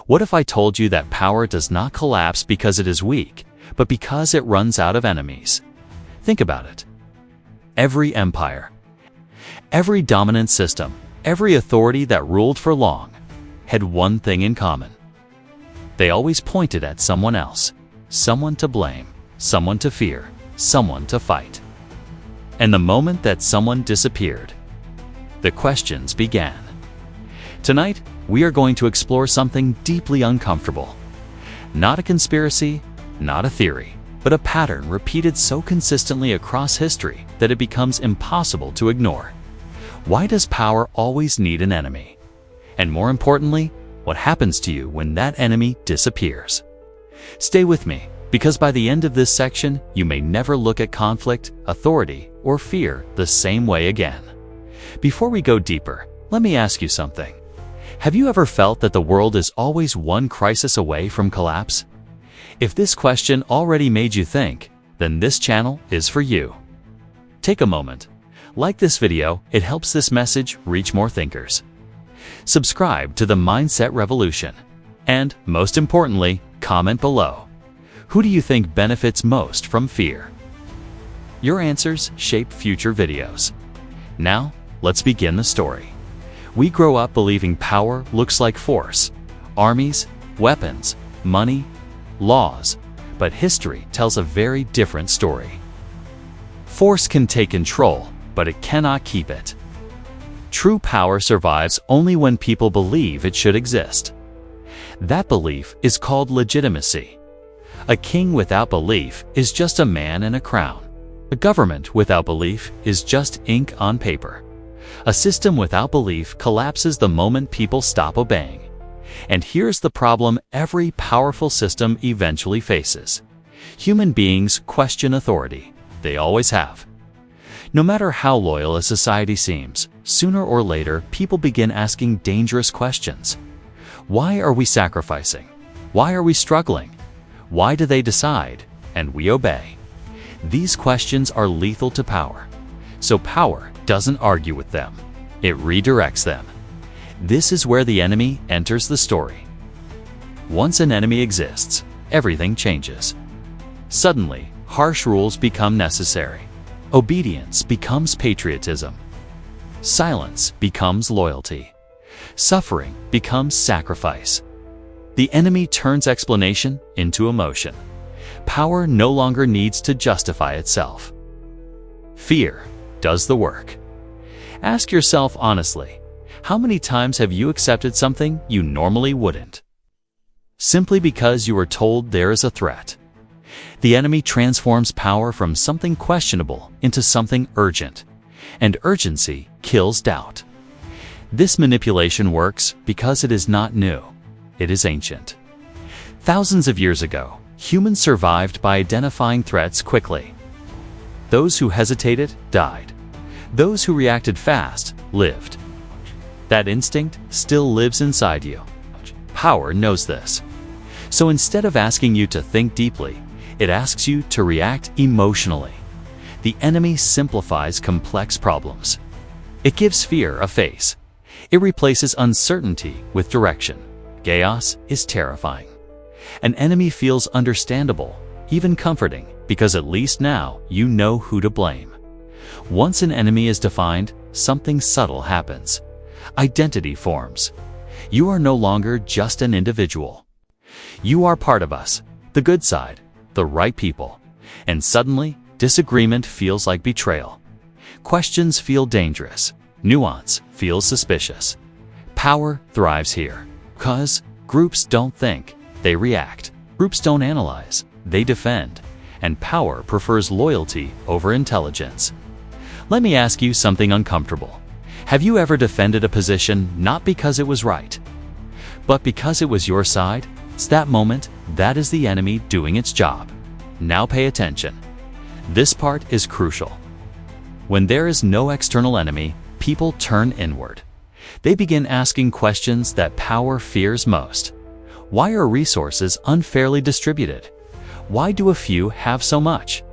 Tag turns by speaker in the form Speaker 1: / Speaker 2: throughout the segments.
Speaker 1: What if I told you that power does not collapse because it is weak, but because it runs out of enemies? Think about it. Every empire, every dominant system, every authority that ruled for long had one thing in common. They always pointed at someone else, someone to blame, someone to fear, someone to fight. And the moment that someone disappeared, the questions began. Tonight, we are going to explore something deeply uncomfortable. Not a conspiracy, not a theory, but a pattern repeated so consistently across history that it becomes impossible to ignore. Why does power always need an enemy? And more importantly, what happens to you when that enemy disappears? Stay with me, because by the end of this section, you may never look at conflict, authority, or fear the same way again. Before we go deeper, let me ask you something. Have you ever felt that the world is always one crisis away from collapse? If this question already made you think, then this channel is for you. Take a moment. Like this video, it helps this message reach more thinkers. Subscribe to the Mindset Revolution. And, most importantly, comment below. Who do you think benefits most from fear? Your answers shape future videos. Now, let's begin the story. We grow up believing power looks like force, armies, weapons, money, laws, but history tells a very different story. Force can take control, but it cannot keep it. True power survives only when people believe it should exist. That belief is called legitimacy. A king without belief is just a man in a crown. A government without belief is just ink on paper. A system without belief collapses the moment people stop obeying. And here's the problem every powerful system eventually faces. Human beings question authority. They always have. No matter how loyal a society seems, sooner or later people begin asking dangerous questions. Why are we sacrificing? Why are we struggling? Why do they decide, and we obey? These questions are lethal to power. So power doesn't argue with them. It redirects them. This is where the enemy enters the story. Once an enemy exists, everything changes. Suddenly, harsh rules become necessary. Obedience becomes patriotism. Silence becomes loyalty. Suffering becomes sacrifice. The enemy turns explanation into emotion. Power no longer needs to justify itself. Fear does the work. Ask yourself honestly, how many times have you accepted something you normally wouldn't? Simply because you were told there is a threat. The enemy transforms power from something questionable into something urgent, and urgency kills doubt. This manipulation works because it is not new, it is ancient. Thousands of years ago, humans survived by identifying threats quickly. Those who hesitated died. Those who reacted fast lived. That instinct still lives inside you. Power knows this. So instead of asking you to think deeply, it asks you to react emotionally. The enemy simplifies complex problems. It gives fear a face. It replaces uncertainty with direction. Chaos is terrifying. An enemy feels understandable, even comforting, because at least now you know who to blame. Once an enemy is defined, something subtle happens. Identity forms. You are no longer just an individual. You are part of us, the good side, the right people. And suddenly, disagreement feels like betrayal. Questions feel dangerous. Nuance feels suspicious. Power thrives here. Because groups don't think, they react. Groups don't analyze, they defend. And power prefers loyalty over intelligence. Let me ask you something uncomfortable. Have you ever defended a position not because it was right, but because it was your side? It's that moment, that is the enemy doing its job. Now pay attention. This part is crucial. When there is no external enemy, people turn inward. They begin asking questions that power fears most. Why are resources unfairly distributed? Why do a few have so much?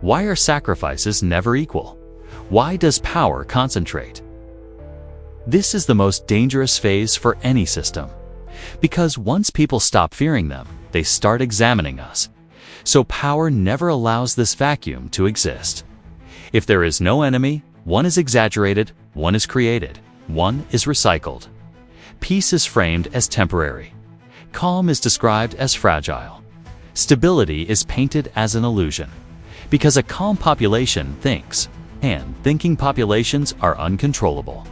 Speaker 1: Why are sacrifices never equal? Why does power concentrate? This is the most dangerous phase for any system. Because once people stop fearing them, they start examining us. So power never allows this vacuum to exist. If there is no enemy, one is exaggerated, one is created, one is recycled. Peace is framed as temporary. Calm is described as fragile. Stability is painted as an illusion. Because a calm population thinks, and thinking populations are uncontrollable.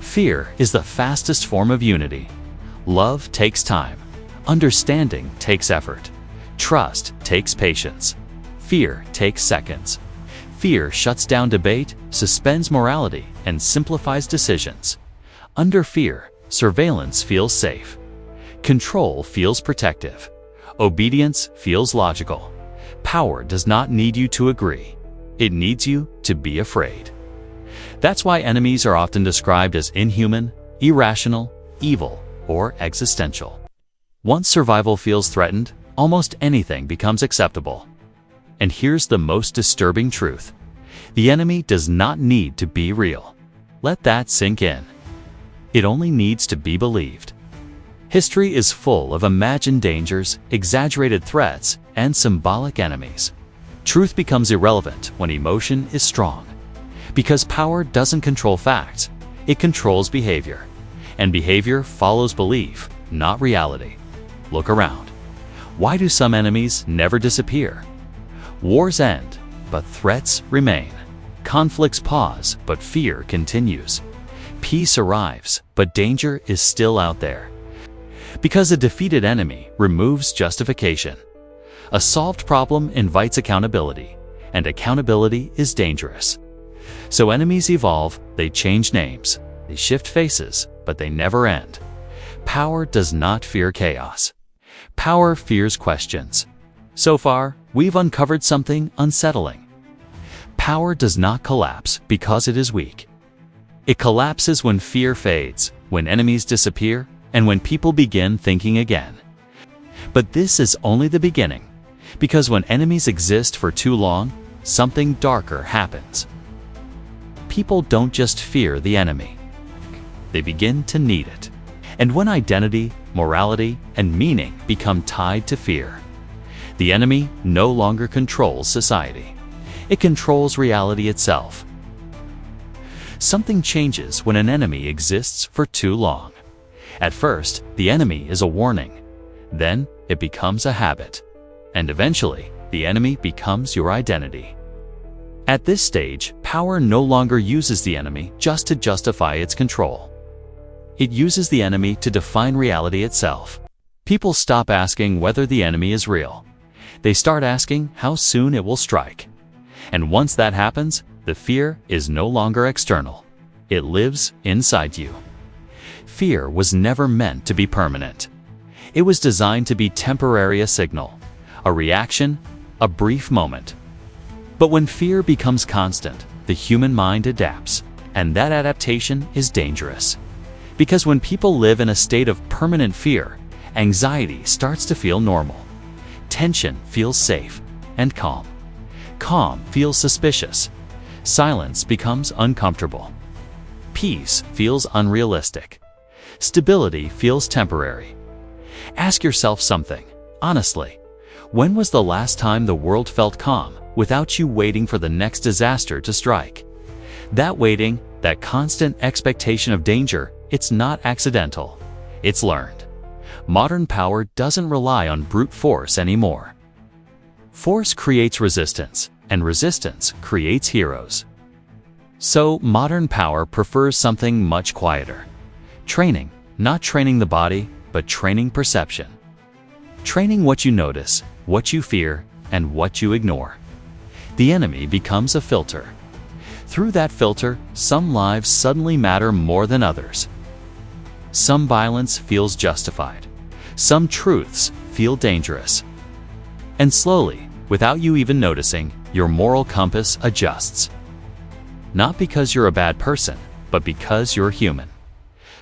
Speaker 1: Fear is the fastest form of unity. Love takes time. Understanding takes effort. Trust takes patience. Fear takes seconds. Fear shuts down debate, suspends morality, and simplifies decisions. Under fear, surveillance feels safe. Control feels protective. Obedience feels logical. Power does not need you to agree. It needs you to be afraid. That's why enemies are often described as inhuman, irrational, evil, or existential. Once survival feels threatened, almost anything becomes acceptable. And here's the most disturbing truth. The enemy does not need to be real. Let that sink in. It only needs to be believed. History is full of imagined dangers, exaggerated threats, and symbolic enemies. Truth becomes irrelevant when emotion is strong. Because power doesn't control facts, it controls behavior. And behavior follows belief, not reality. Look around. Why do some enemies never disappear? Wars end, but threats remain. Conflicts pause, but fear continues. Peace arrives, but danger is still out there. Because a defeated enemy removes justification. A solved problem invites accountability, and accountability is dangerous. So enemies evolve, they change names, they shift faces, but they never end. Power does not fear chaos. Power fears questions. So far, we've uncovered something unsettling. Power does not collapse because it is weak. It collapses when fear fades, when enemies disappear, and when people begin thinking again. But this is only the beginning, because when enemies exist for too long, something darker happens. People don't just fear the enemy. They begin to need it. And when identity, morality, and meaning become tied to fear, the enemy no longer controls society. It controls reality itself. Something changes when an enemy exists for too long. At first, the enemy is a warning. Then, it becomes a habit. And eventually, the enemy becomes your identity. At this stage, power no longer uses the enemy just to justify its control. It uses the enemy to define reality itself. People stop asking whether the enemy is real. They start asking how soon it will strike. And once that happens, the fear is no longer external. It lives inside you. Fear was never meant to be permanent. It was designed to be temporary, a signal, a reaction, a brief moment. But when fear becomes constant, the human mind adapts, and that adaptation is dangerous. Because when people live in a state of permanent fear, anxiety starts to feel normal. Tension feels safe and calm. Calm feels suspicious. Silence becomes uncomfortable. Peace feels unrealistic. Stability feels temporary. Ask yourself something, honestly. When was the last time the world felt calm without you waiting for the next disaster to strike? That waiting, that constant expectation of danger, it's not accidental. It's learned. Modern power doesn't rely on brute force anymore. Force creates resistance, and resistance creates heroes. So modern power prefers something much quieter. Training, not training the body, but training perception. Training what you notice, what you fear, and what you ignore. The enemy becomes a filter. Through that filter, some lives suddenly matter more than others. Some violence feels justified. Some truths feel dangerous. And slowly, without you even noticing, your moral compass adjusts. Not because you're a bad person, but because you're human.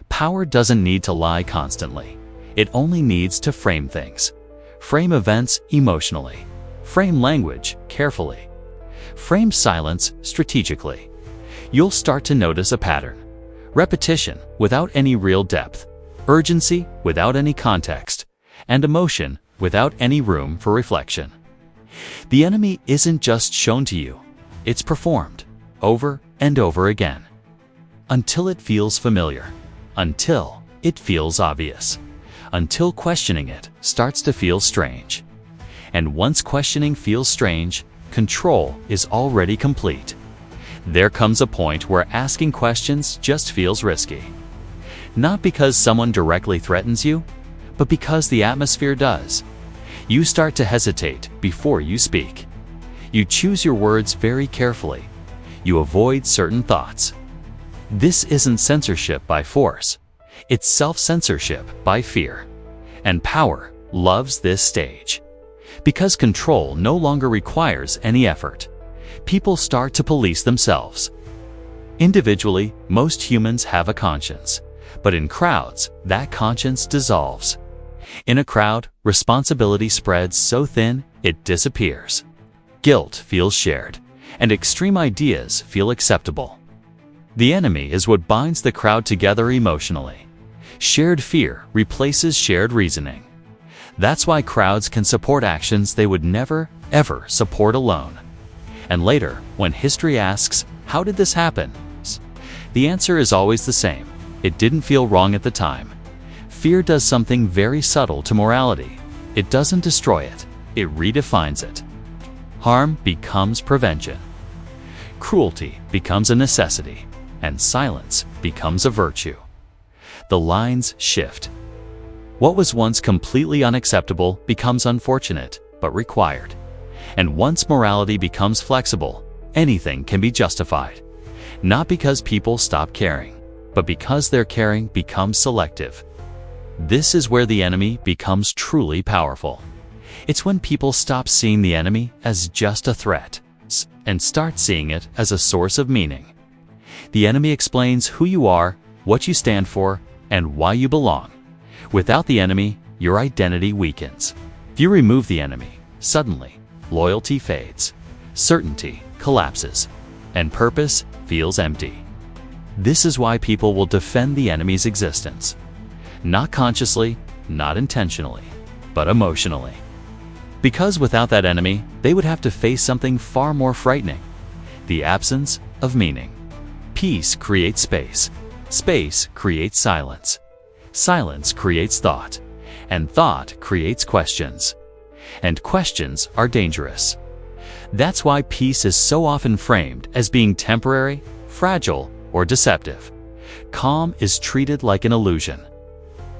Speaker 1: Power doesn't need to lie constantly. It only needs to frame things. Frame events emotionally. Frame language carefully. Frame silence strategically. You'll start to notice a pattern. Repetition without any real depth. urgency without any context, and emotion without any room for reflection. The enemy isn't just shown to you, it's performed over and over again, until it feels familiar, until it feels obvious, until questioning it starts to feel strange. And once questioning feels strange, control is already complete. There comes a point where asking questions just feels risky. Not because someone directly threatens you, but because the atmosphere does. You start to hesitate before you speak. You choose your words very carefully. You avoid certain thoughts. This isn't censorship by force. It's self-censorship by fear. And power loves this stage. Because control no longer requires any effort, people start to police themselves. Individually, most humans have a conscience, but in crowds, that conscience dissolves. In a crowd, responsibility spreads so thin it disappears. Guilt feels shared, and extreme ideas feel acceptable. The enemy is what binds the crowd together emotionally. Shared fear replaces shared reasoning. That's why crowds can support actions they would never, ever support alone. And later, when history asks, how did this happen? The answer is always the same. It didn't feel wrong at the time. Fear does something very subtle to morality. It doesn't destroy it, it redefines it. Harm becomes prevention. Cruelty becomes a necessity, and silence becomes a virtue. The lines shift. What was once completely unacceptable becomes unfortunate, but required. And once morality becomes flexible, anything can be justified. Not because people stop caring, but because their caring becomes selective. This is where the enemy becomes truly powerful. It's when people stop seeing the enemy as just a threat and start seeing it as a source of meaning. The enemy explains who you are, what you stand for, and why you belong. Without the enemy, your identity weakens. If you remove the enemy, suddenly, loyalty fades, certainty collapses, and purpose feels empty. This is why people will defend the enemy's existence. Not consciously, not intentionally, but emotionally. Because without that enemy, they would have to face something far more frightening: the absence of meaning. Peace creates space. Space creates silence. Silence creates thought. And thought creates questions. And questions are dangerous. That's why peace is so often framed as being temporary, fragile, or deceptive. Calm is treated like an illusion.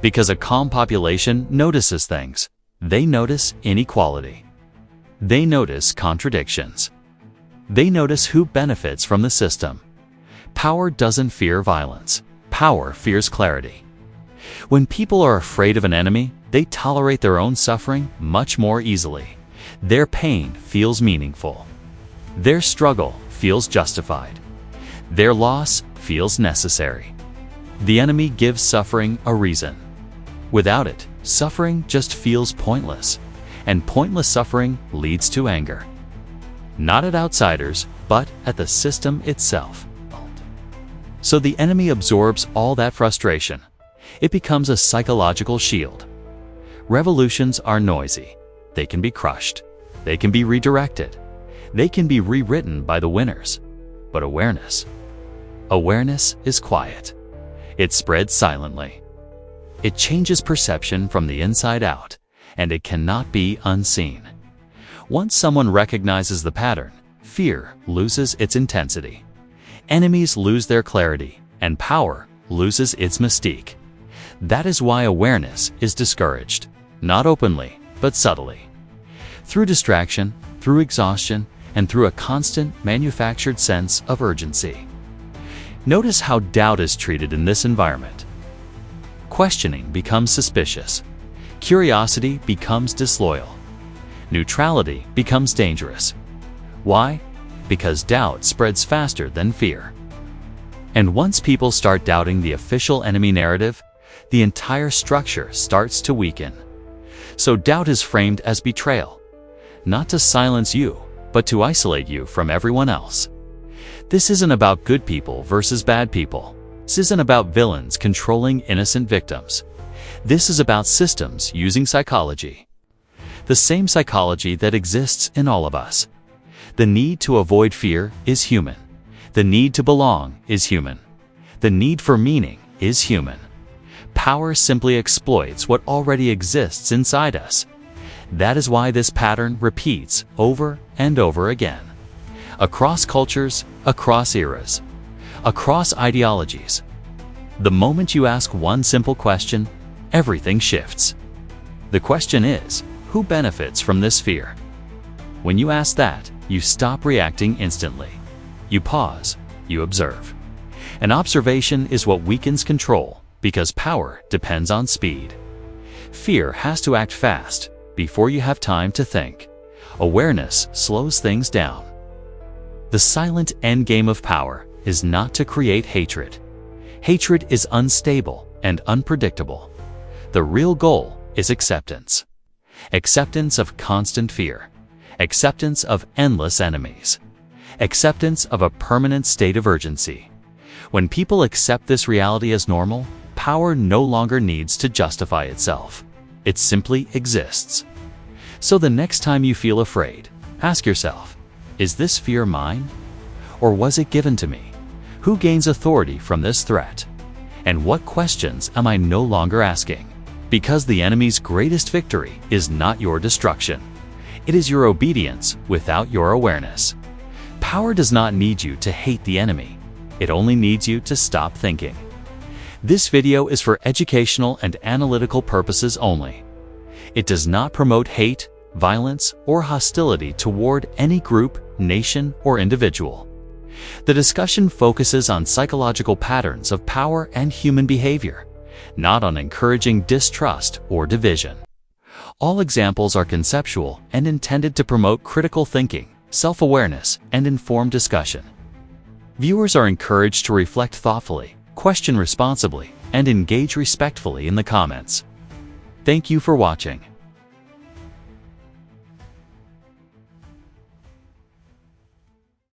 Speaker 1: Because a calm population notices things. They notice inequality. They notice contradictions. They notice who benefits from the system. Power doesn't fear violence. Power fears clarity. When people are afraid of an enemy, they tolerate their own suffering much more easily. Their pain feels meaningful. Their struggle feels justified. Their loss feels necessary. The enemy gives suffering a reason. Without it, suffering just feels pointless, and pointless suffering leads to anger. Not at outsiders, but at the system itself. So the enemy absorbs all that frustration. It becomes a psychological shield. Revolutions are noisy. They can be crushed. They can be redirected. They can be rewritten by the winners. But awareness is quiet. It spreads silently. It changes perception from the inside out, and it cannot be unseen. Once someone recognizes the pattern, fear loses its intensity. Enemies lose their clarity, and power loses its mystique. That is why awareness is discouraged, not openly, but subtly. Through distraction, through exhaustion, and through a constant manufactured sense of urgency. Notice how doubt is treated in this environment. Questioning becomes suspicious. Curiosity becomes disloyal. Neutrality becomes dangerous. Why? Because doubt spreads faster than fear. And once people start doubting the official enemy narrative, the entire structure starts to weaken. So doubt is framed as betrayal, not to silence you, but to isolate you from everyone else. This isn't about good people versus bad people. This isn't about villains controlling innocent victims. This is about systems using psychology. The same psychology that exists in all of us. The need to avoid fear is human. The need to belong is human. The need for meaning is human. Power simply exploits what already exists inside us. That is why this pattern repeats over and over again. Across cultures, across eras, across ideologies. The moment you ask one simple question, everything shifts. The question is, who benefits from this fear? When you ask that, you stop reacting instantly. You pause, you observe. And observation is what weakens control, because power depends on speed. Fear has to act fast, before you have time to think. Awareness slows things down. The silent endgame of power is not to create hatred. Hatred is unstable and unpredictable. The real goal is acceptance. Acceptance of constant fear. Acceptance of endless enemies. Acceptance of a permanent state of urgency. When people accept this reality as normal, power no longer needs to justify itself. It simply exists. So the next time you feel afraid, ask yourself, is this fear mine? Or was it given to me? Who gains authority from this threat? And what questions am I no longer asking? Because the enemy's greatest victory is not your destruction. It is your obedience without your awareness. Power does not need you to hate the enemy. It only needs you to stop thinking. This video is for educational and analytical purposes only. It does not promote hate, violence, or hostility toward any group, nation, or individual. The discussion focuses on psychological patterns of power and human behavior, not on encouraging distrust or division. All examples are conceptual and intended to promote critical thinking, self-awareness, and informed discussion. Viewers are encouraged to reflect thoughtfully, question responsibly, and engage respectfully in the comments. Thank you for watching.